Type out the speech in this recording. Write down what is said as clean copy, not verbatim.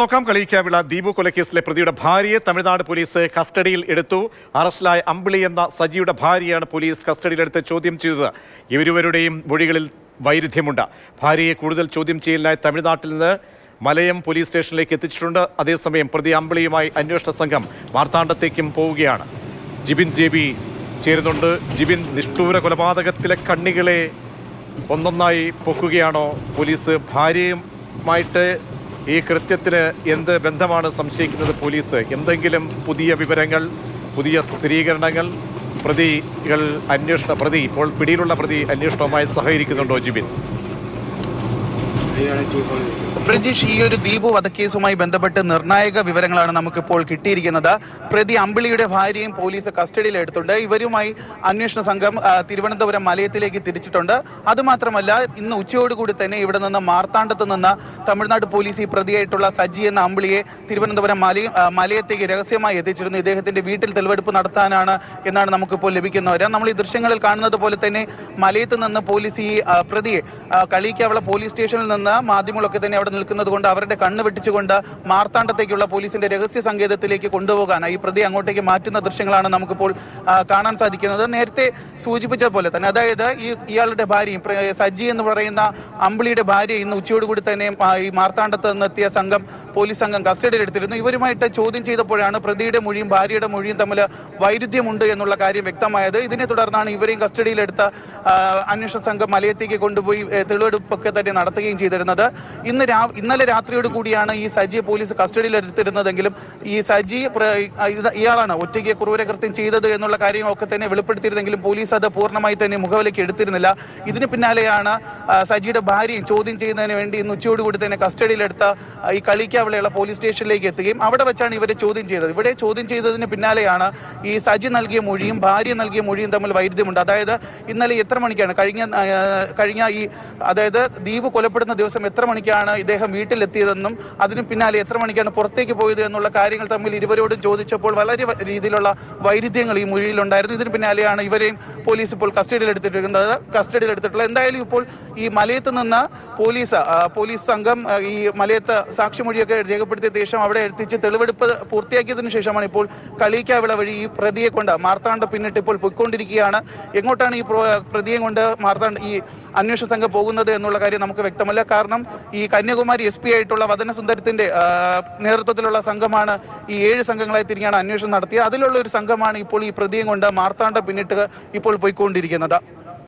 നോക്കാം. കളിയിക്കാവിള ദീപു കൊലക്കേസിലെ പ്രതിയുടെ ഭാര്യയെ തമിഴ്നാട് പോലീസ് കസ്റ്റഡിയിൽ എടുത്തു. അറസ്റ്റിലായ അമ്പിളി എന്ന സജിയുടെ ഭാര്യയാണ് പോലീസ് കസ്റ്റഡിയിലെടുത്ത് ചോദ്യം ചെയ്തത്. ഇരുവരുടെയും മൊഴികളിൽ വൈരുദ്ധ്യമുണ്ട്. ഭാര്യയെ കൂടുതൽ ചോദ്യം ചെയ്യലിനായി തമിഴ്നാട്ടിൽ നിന്ന് മലയം പോലീസ് സ്റ്റേഷനിലേക്ക് എത്തിച്ചിട്ടുണ്ട്. അതേസമയം പ്രതി അമ്പിളിയുമായി അന്വേഷണ സംഘം മാർത്താണ്ഡത്തേക്കും പോവുകയാണ്. ജിബിൻ JB ചേരുന്നുണ്ട്. ജിബിൻ, നിഷ്ഠൂര കൊലപാതകത്തിലെ കണ്ണികളെ ഒന്നൊന്നായി പൊക്കുകയാണോ പോലീസ്? ഭാര്യയുമായിട്ട് ഈ കൃത്യത്തിന് എന്ത് ബന്ധമാണ് സംശയിക്കുന്നത് പോലീസ്? എന്തെങ്കിലും പുതിയ വിവരങ്ങൾ, പുതിയ സ്ഥിരീകരണങ്ങൾ? പ്രതി ഇപ്പോൾ പിടിയിലുള്ള പ്രതി അന്വേഷണവുമായി സഹകരിക്കുന്നുണ്ടോ ജിബിൻ? ബ്രിജീഷ്, ഈ ഒരു ദീപു വധക്കേസുമായി ബന്ധപ്പെട്ട് നിർണായക വിവരങ്ങളാണ് നമുക്കിപ്പോൾ കിട്ടിയിരിക്കുന്നത്. പ്രതി അമ്പിളിയുടെ ഭാര്യയും പോലീസ് കസ്റ്റഡിയിൽ എടുത്തിട്ടുണ്ട്. ഇവരുമായി അന്വേഷണ സംഘം തിരുവനന്തപുരം മലയത്തിലേക്ക് തിരിച്ചിട്ടുണ്ട്. അതുമാത്രമല്ല, ഇന്ന് ഉച്ചയോടുകൂടി തന്നെ ഇവിടെ നിന്ന് മാർത്താണ്ഡത്ത് നിന്ന് തമിഴ്നാട് പോലീസ് ഈ പ്രതിയായിട്ടുള്ള സജി എന്ന അമ്പിളിയെ തിരുവനന്തപുരം മലയത്തേക്ക് രഹസ്യമായി എത്തിച്ചിരുന്നു. ഇദ്ദേഹത്തിന്റെ വീട്ടിൽ തെളിവെടുപ്പ് നടത്താനാണ് എന്നാണ് നമുക്കിപ്പോൾ ലഭിക്കുന്നവർ. നമ്മൾ ഈ ദൃശ്യങ്ങളിൽ കാണുന്നത് പോലെ തന്നെ മലയത്ത് നിന്ന് പോലീസ് ഈ പ്രതിയെ കളിയിക്കാവിള പോലീസ് സ്റ്റേഷനിൽ നിന്ന് മാധ്യമങ്ങളൊക്കെ തന്നെ അവിടെ നിൽക്കുന്നത് കൊണ്ട് അവരുടെ കണ്ണ് വെട്ടിച്ചുകൊണ്ട് മാർത്താണ്ഡത്തേക്കുള്ള പോലീസിന്റെ രഹസ്യ സങ്കേതത്തിലേക്ക് കൊണ്ടുപോകാൻ ഈ പ്രതി അങ്ങോട്ടേക്ക് മാറ്റുന്ന ദൃശ്യങ്ങളാണ് നമുക്കിപ്പോൾ കാണാൻ സാധിക്കുന്നത്. നേരത്തെ സൂചിപ്പിച്ച പോലെ തന്നെ, അതായത് ഇയാളുടെ ഭാര്യയും സജി എന്ന് പറയുന്ന അമ്പിളിയുടെ ഭാര്യ ഇന്ന് ഉച്ചയോടുകൂടി തന്നെ ഈ മാർത്താണ്ഡത്ത് നിന്നെത്തിയ പോലീസ് സംഘം കസ്റ്റഡിയിലെടുത്തിരുന്നു. ഇവരുമായിട്ട് ചോദ്യം ചെയ്തപ്പോഴാണ് പ്രതിയുടെ മൊഴിയും ഭാര്യയുടെ മൊഴിയും തമ്മിൽ വൈരുദ്ധ്യമുണ്ട് എന്നുള്ള കാര്യം വ്യക്തമായത്. ഇതിനെ തുടർന്നാണ് ഇവരെയും കസ്റ്റഡിയിലെടുത്ത അന്വേഷണ സംഘം മലയത്തേക്ക് കൊണ്ടുപോയി തെളിവെടുപ്പൊക്കെ തന്നെ നടത്തുകയും ചെയ്തിരുന്നത്. ഇന്നലെ രാത്രിയോട് കൂടിയാണ് ഈ സജിയെ പോലീസ് കസ്റ്റഡിയിൽ എടുത്തിരുന്നതെങ്കിലും ഈ സജി ഇയാളാണ് ഒറ്റയ്ക്ക് ക്രൂരകൃത്യം ചെയ്തത് എന്നുള്ള കാര്യങ്ങളൊക്കെ തന്നെ വെളിപ്പെടുത്തിയിരുന്നെങ്കിലും പോലീസ് അത് പൂർണ്ണമായി തന്നെ മുഖവിലേക്ക് എടുത്തിരുന്നില്ല. ഇതിന് പിന്നാലെയാണ് സജിയുടെ ഭാര്യയും ചോദ്യം ചെയ്യുന്നതിന് വേണ്ടി ഇന്ന് ഉച്ചയോടുകൂടി തന്നെ കസ്റ്റഡിയിലെടുത്ത ഈ കളിക്കാവിളയുള്ള പോലീസ് സ്റ്റേഷനിലേക്ക് എത്തുകയും അവിടെ വെച്ചാണ് ഇവരെ ചോദ്യം ചെയ്തത്. ഇവിടെ ചോദ്യം ചെയ്തതിന് പിന്നാലെയാണ് ഈ സജി നൽകിയ മൊഴിയും ഭാര്യ നൽകിയ മൊഴിയും തമ്മിൽ വൈരുദ്ധ്യമുണ്ട്. അതായത് ഇന്നലെ എത്ര മണിക്കാണ് കഴിഞ്ഞ അതായത് ദീപ് കൊലപ്പെടുന്ന ദിവസം എത്ര മണിക്കാണ് ഇദ്ദേഹം വീട്ടിലെത്തിയതെന്നും അതിന് പിന്നാലെ എത്ര മണിക്കാണ് പുറത്തേക്ക് പോയത് എന്നുള്ള കാര്യങ്ങൾ തമ്മിൽ ഇരുവരോടും ചോദിച്ചപ്പോൾ വളരെ രീതിയിലുള്ള വൈരുദ്ധ്യങ്ങൾ ഈ മൊഴിയിലുണ്ടായിരുന്നു. ഇതിന് പിന്നാലെയാണ് ഇവരെയും പോലീസ് ഇപ്പോൾ കസ്റ്റഡിയിലെടുത്തിട്ടുള്ളത്. എന്തായാലും ഇപ്പോൾ ഈ മലയത്ത് നിന്ന് പോലീസ് സംഘം ഈ മലയത്ത് സാക്ഷിമൊഴിയൊക്കെ രേഖപ്പെടുത്തിയ ശേഷം അവിടെ എത്തിച്ച് തെളിവെടുപ്പ് പൂർത്തിയാക്കിയതിനു ശേഷമാണ് ഇപ്പോൾ കളിയിക്കാവിള വഴി ഈ പ്രതിയെ കൊണ്ട് മാർത്താണ്ഡ പിന്നിട്ട് ഇപ്പോൾ പൊയ്ക്കൊണ്ടിരിക്കുകയാണ്. എങ്ങോട്ടാണ് ഈ പ്രതിയെ കൊണ്ട് ഈ അന്വേഷണ സംഘം പോകുന്നത് എന്നുള്ള കാര്യം നമുക്ക് വ്യക്തമല്ല. കാരണം ഈ കന്യാകുമാരി SP ആയിട്ടുള്ള വദനസുന്ദരത്തിന്റെ നേതൃത്വത്തിലുള്ള സംഘമാണ് ഈ 7 സംഘങ്ങളായി തിരിഞ്ഞാണ് അന്വേഷണം നടത്തിയത്. അതിലുള്ള ഒരു സംഘമാണ് ഇപ്പോൾ ഈ പ്രതിയെ കൊണ്ട് മാർത്താണ്ഡ പിന്നിട്ട് ഇപ്പോൾ പോയിക്കൊണ്ടിരിക്കുന്നത്.